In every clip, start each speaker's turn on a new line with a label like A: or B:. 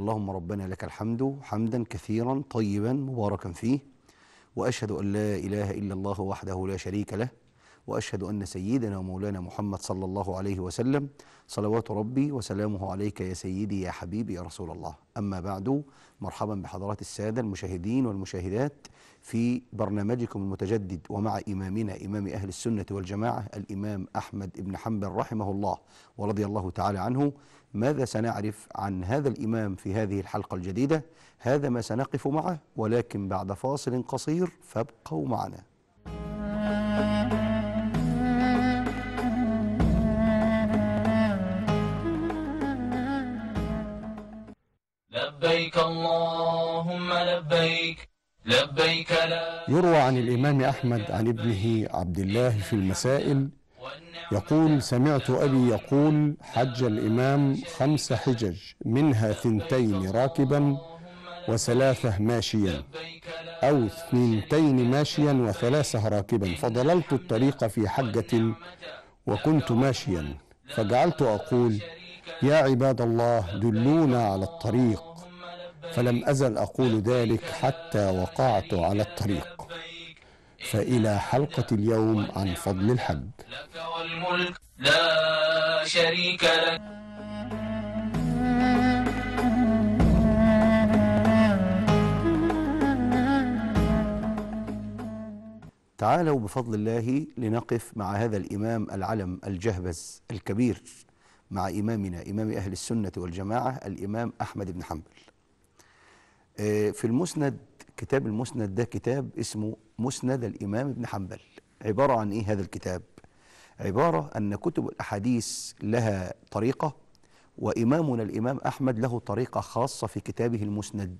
A: اللهم ربنا لك الحمد حمدا كثيرا طيبا مباركا فيه، وأشهد أن لا إله إلا الله وحده لا شريك له، وأشهد أن سيدنا ومولانا محمد صلى الله عليه وسلم صلوات ربي وسلامه عليك يا سيدي يا حبيبي يا رسول الله. أما بعد، مرحبا بحضرات السادة المشاهدين والمشاهدات في برنامجكم المتجدد ومع إمامنا إمام أهل السنة والجماعة الإمام أحمد بن حنبل رحمه الله ورضي الله تعالى عنه. ماذا سنعرف عن هذا الإمام في هذه الحلقة الجديدة؟ هذا ما سنقف معه، ولكن بعد فاصل قصير، فابقوا معنا.
B: لبيك اللهم لبيك لبيك لا.
C: يروى عن الإمام أحمد عن ابنه عبد الله في المسائل يقول: سمعت أبي يقول: حج الإمام 5 حجج، منها 2 راكبا و3 ماشيا، أو 2 ماشيا و3 راكبا، فضللت الطريق في حجة وكنت ماشيا، فجعلت أقول: يا عباد الله دلونا على الطريق، فلم أزل أقول ذلك حتى وقعت على الطريق. فإلى حلقة اليوم عن فضل الحج.
B: لك والملك لا شريك لك.
A: تعالوا بفضل الله لنقف مع هذا الإمام العلم الجهبذ الكبير، مع إمامنا إمام أهل السنة والجماعة الإمام أحمد بن حنبل. في المسند، كتاب المسند ده كتاب اسمه مسند الإمام ابن حنبل. عبارة عن إيه هذا الكتاب؟ عبارة أن كتب الأحاديث لها طريقة، وإمامنا الإمام أحمد له طريقة خاصة في كتابه المسند.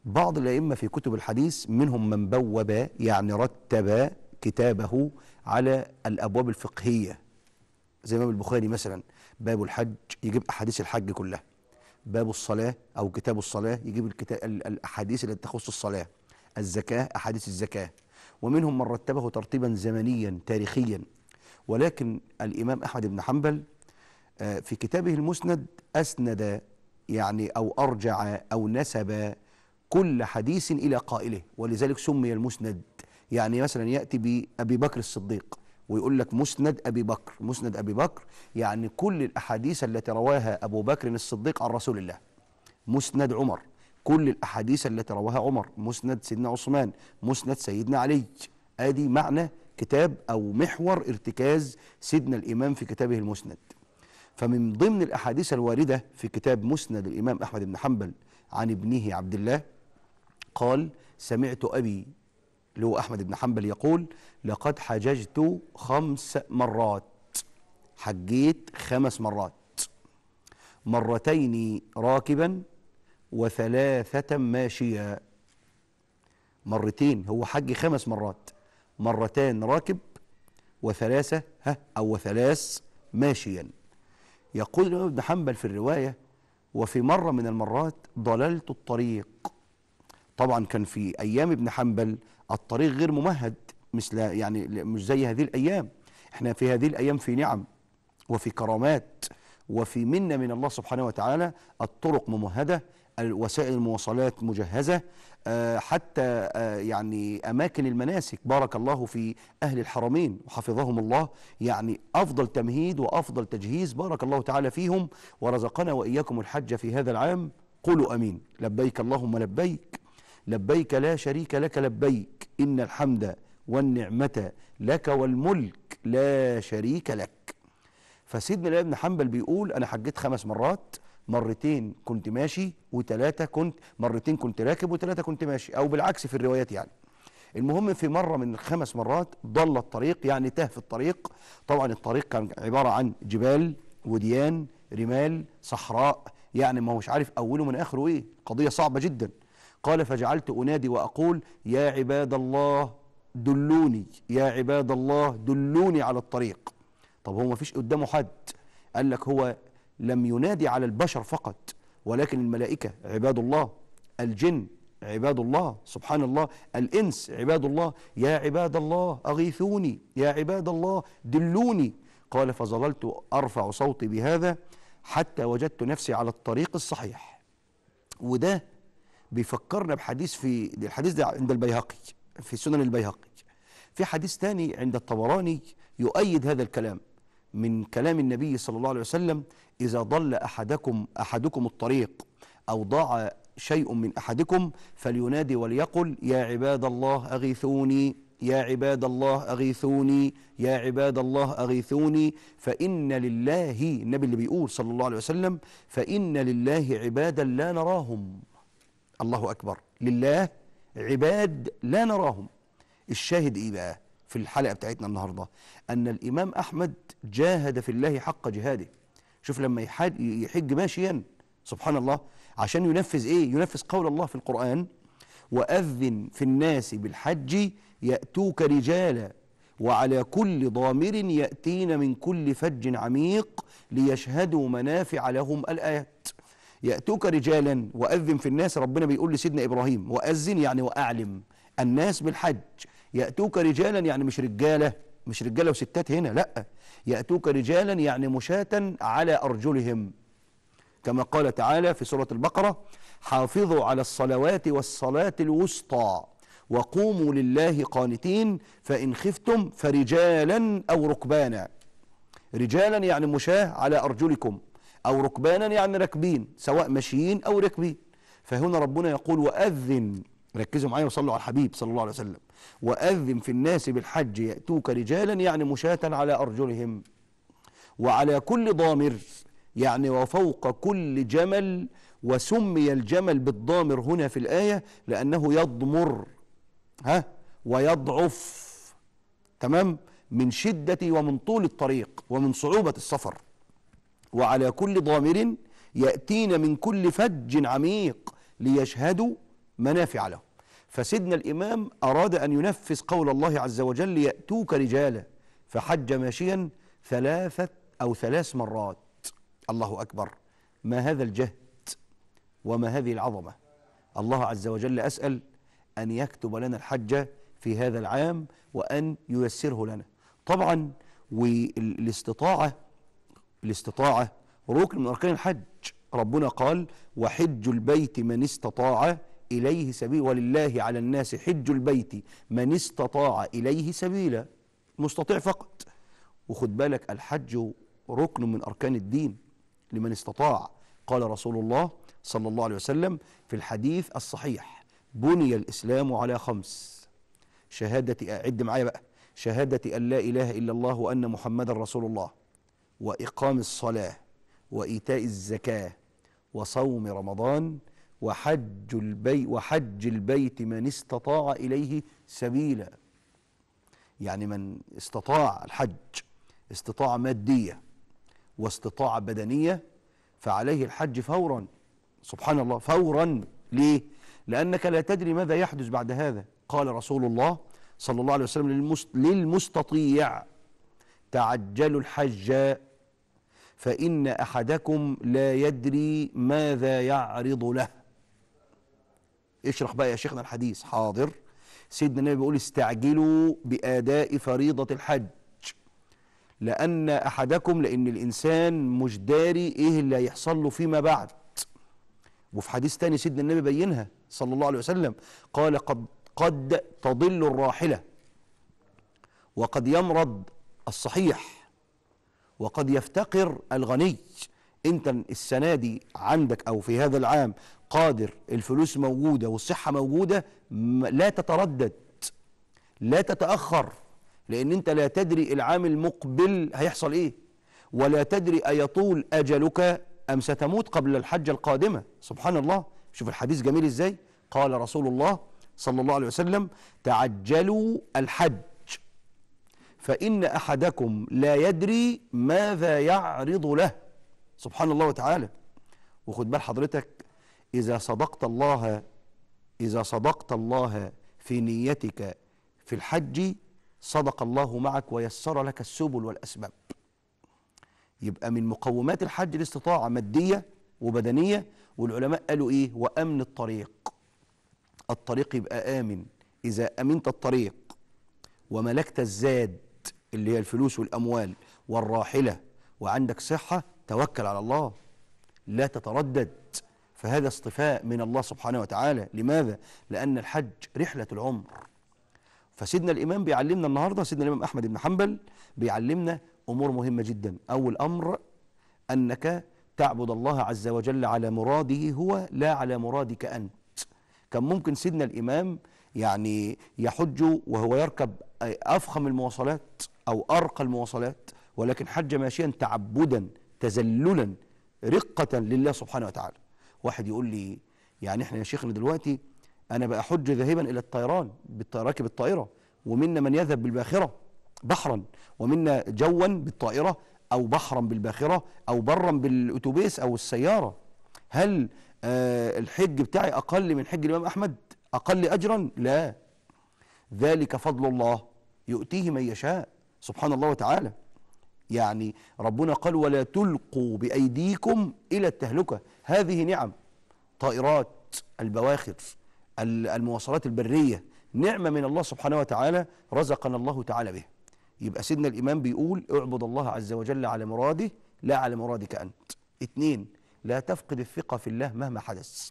A: بعض الأئمة في كتب الحديث منهم من بوب، يعني رتب كتابه على الأبواب الفقهية، زي الإمام البخاري مثلا باب الحج يجيب أحاديث الحج كلها، باب الصلاة أو كتاب الصلاة يجيب الأحاديث التي تخص الصلاة، الزكاة أحاديث الزكاة. ومنهم من رتبه ترتيبا زمنيا تاريخيا. ولكن الإمام أحمد بن حنبل في كتابه المسند أسند، يعني أو أرجع أو نسب كل حديث إلى قائله، ولذلك سمي المسند. يعني مثلا يأتي بأبي بكر الصديق ويقول لك مسند أبي بكر، مسند أبي بكر يعني كل الأحاديث التي رواها أبو بكر الصديق عن رسول الله. مسند عمر كل الأحاديث التي رواها عمر. مسند سيدنا عثمان، مسند سيدنا علي. آدي معنى كتاب أو محور ارتكاز سيدنا الإمام في كتابه المسند. فمن ضمن الأحاديث الواردة في كتاب مسند الإمام أحمد بن حنبل عن ابنه عبد الله قال: سمعت أبي اللي هو أحمد بن حنبل يقول: لقد حججت 5 مرات، حجيت 5 مرات، 2 راكبا و3 ماشيا. مرتين، هو حج 5 مرات، 2 راكب و3 أو 3 ماشيا. يقول الإمام ابن حنبل في الرواية: وفي مرة من المرات ضللت الطريق. طبعا كان في أيام ابن حنبل الطريق غير ممهد، مثل يعني مش زي هذه الأيام. احنا في هذه الأيام في نعم وفي كرامات وفي منة من الله سبحانه وتعالى. الطرق ممهدة، وسائل المواصلات مجهزة، حتى يعني أماكن المناسك بارك الله في أهل الحرمين وحفظهم الله، يعني أفضل تمهيد وأفضل تجهيز بارك الله تعالى فيهم، ورزقنا وإياكم الحج في هذا العام. قولوا أمين. لبيك اللهم لبيك لبيك لا شريك لك لبيك، إن الحمد والنعمة لك والملك لا شريك لك. فسيدنا الإمام ابن حنبل بيقول: أنا حجيت 5 مرات، 2 كنت ماشي و3 كنت 2 كنت راكب و3 كنت ماشي، أو بالعكس في الروايات يعني. المهم في مرة من ال5 مرات ضل الطريق، يعني تاه في الطريق. طبعا الطريق كان عبارة عن جبال وديان رمال صحراء، يعني ما هوش عارف أوله من آخره إيه، قضية صعبة جدا. قال: فجعلت أنادي وأقول: يا عباد الله دلوني، يا عباد الله دلوني على الطريق. طب هو ما فيش قدامه حد، قال لك هو لم ينادي على البشر فقط، ولكن الملائكة عباد الله، الجن عباد الله سبحان الله، الإنس عباد الله. يا عباد الله أغيثوني، يا عباد الله دلوني. قال: فظللت أرفع صوتي بهذا حتى وجدت نفسي على الطريق الصحيح. وده بيفكرنا بحديث، الحديث ده عند البيهقي في سنن البيهقي. في حديث تاني عند الطبراني يؤيد هذا الكلام من كلام النبي صلى الله عليه وسلم: إذا ضل أحدكم الطريق أو ضاع شيء من أحدكم فلينادي وليقل: يا عباد الله أغيثوني، يا عباد الله أغيثوني، يا عباد الله أغيثوني، فإن لله، النبي اللي بيقول صلى الله عليه وسلم: فإن لله عبادا لا نراهم. الله أكبر، لله عباد لا نراهم. الشاهد إيه بقى في الحلقة بتاعتنا النهاردة؟ أن الإمام أحمد جاهد في الله حق جهاده. شوف لما يحج ماشيا، سبحان الله، عشان ينفذ إيه؟ ينفذ قول الله في القرآن: وأذن في الناس بالحج يأتوك رجالا وعلى كل ضامر يأتين من كل فج عميق ليشهدوا منافع لهم. الآيات. يأتوك رجالا، وأذن في الناس، ربنا بيقول لسيدنا إبراهيم: وأذن يعني وأعلم الناس بالحج. يأتوك رجالا يعني مش رجالة وستات هنا، لا، يأتوك رجالا يعني مشاة على أرجلهم، كما قال تعالى في سورة البقرة: حافظوا على الصلوات والصلاة الوسطى وقوموا لله قانتين فإن خفتم فرجالا أو ركبانا. رجالا يعني مشاة على أرجلكم، أو ركبانا يعني راكبين، سواء ماشيين أو راكبين. فهنا ربنا يقول: وأذن، ركزوا معايا وصلوا على الحبيب صلى الله عليه وسلم: وأذن في الناس بالحج يأتوك رجالا يعني مشاة على أرجلهم، وعلى كل ضامر يعني وفوق كل جمل. وسمي الجمل بالضامر هنا في الآية لأنه يضمر ويضعف، تمام، من شدة ومن طول الطريق ومن صعوبة السفر. وعلى كل ضامر يأتين من كل فج عميق ليشهدوا منافع لهم. فسيدنا الإمام أراد أن ينفذ قول الله عز وجل: يأتوك رجالا، فحج ماشيا 3 أو 3 مرات. الله أكبر، ما هذا الجهد وما هذه العظمة! الله عز وجل أسأل أن يكتب لنا الحج في هذا العام وأن ييسره لنا. طبعا والاستطاعة ركن من أركان الحج. ربنا قال: وحج البيت من استطاع إليه سبيل، ولله على الناس حج البيت من استطاع إليه سبيلا. مستطيع فقط. وخد بالك، الحج ركن من أركان الدين لمن استطاع. قال رسول الله صلى الله عليه وسلم في الحديث الصحيح: بني الإسلام على 5: شهادة، عد معايا بقى، شهادة أن لا إله إلا الله وأن محمد رسول الله، وإقام الصلاة، وإيتاء الزكاة، وصوم رمضان، وحج البيت من استطاع إليه سبيلا. يعني من استطاع الحج استطاعة مادية واستطاعة بدنية فعليه الحج فورا. سبحان الله، فورا. ليه؟ لأنك لا تدري ماذا يحدث بعد هذا. قال رسول الله صلى الله عليه وسلم للمستطيع: تعجلوا الحج فإن أحدكم لا يدري ماذا يعرض له. اشرح بقى يا شيخنا الحديث. حاضر. سيدنا النبي بيقول: استعجلوا بأداء فريضة الحج، لأن أحدكم، لأن الإنسان مش داري إيه اللي هيحصل له فيما بعد. وفي حديث تاني سيدنا النبي بينها صلى الله عليه وسلم، قال: قد تضل الراحلة، وقد يمرض الصحيح، وقد يفتقر الغني. انت السنة دي عندك أو في هذا العام قادر، الفلوس موجودة والصحة موجودة، لا تتردد، لا تتأخر، لأن انت لا تدري العام المقبل هيحصل ايه، ولا تدري أيطول أجلك أم ستموت قبل الحجة القادمة. سبحان الله. شوف الحديث جميل ازاي. قال رسول الله صلى الله عليه وسلم: تعجلوا الحج فإن أحدكم لا يدري ماذا يعرض له. سبحان الله وتعالى. وخد بال حضرتك، إذا صدقت الله في نيتك في الحج صدق الله معك ويسر لك السبل والأسباب. يبقى من مقومات الحج الاستطاعة مادية وبدنية. والعلماء قالوا إيه؟ وأمن الطريق. الطريق يبقى آمن. إذا أمنت الطريق وملكت الزاد اللي هي الفلوس والأموال والراحلة وعندك صحة، توكل على الله. لا تتردد. فهذا اصطفاء من الله سبحانه وتعالى. لماذا؟ لأن الحج رحلة العمر. فسيدنا الإمام بيعلمنا النهاردة، سيدنا الإمام أحمد بن حنبل بيعلمنا أمور مهمة جدا. أول أمر أنك تعبد الله عز وجل على مراده هو لا على مرادك أنت. كان ممكن سيدنا الإمام يعني يحج وهو يركب أفخم المواصلات أو أرقى المواصلات، ولكن حج ماشيا تعبدا تذللا رقة لله سبحانه وتعالى. واحد يقول لي يعني احنا يا شيخنا دلوقتي أنا بقى حج ذاهبا إلى الطيران راكب الطائرة، ومنا من يذهب بالباخرة بحرا، ومنا جوا بالطائرة أو بحرا بالباخرة أو برا بالأتوبيس أو السيارة. هل الحج بتاعي أقل من حج الإمام أحمد؟ أقل أجرا؟ لا، ذلك فضل الله يؤتيه من يشاء سبحان الله وتعالى. يعني ربنا قال ولا تلقوا بأيديكم إلى التهلكة. هذه نعم، طائرات، البواخر، المواصلات البرية، نعمة من الله سبحانه وتعالى رزقنا الله تعالى بها. يبقى سيدنا الإمام بيقول اعبد الله عز وجل على مراده لا على مرادك أنت. 2، لا تفقد الثقة في الله مهما حدث.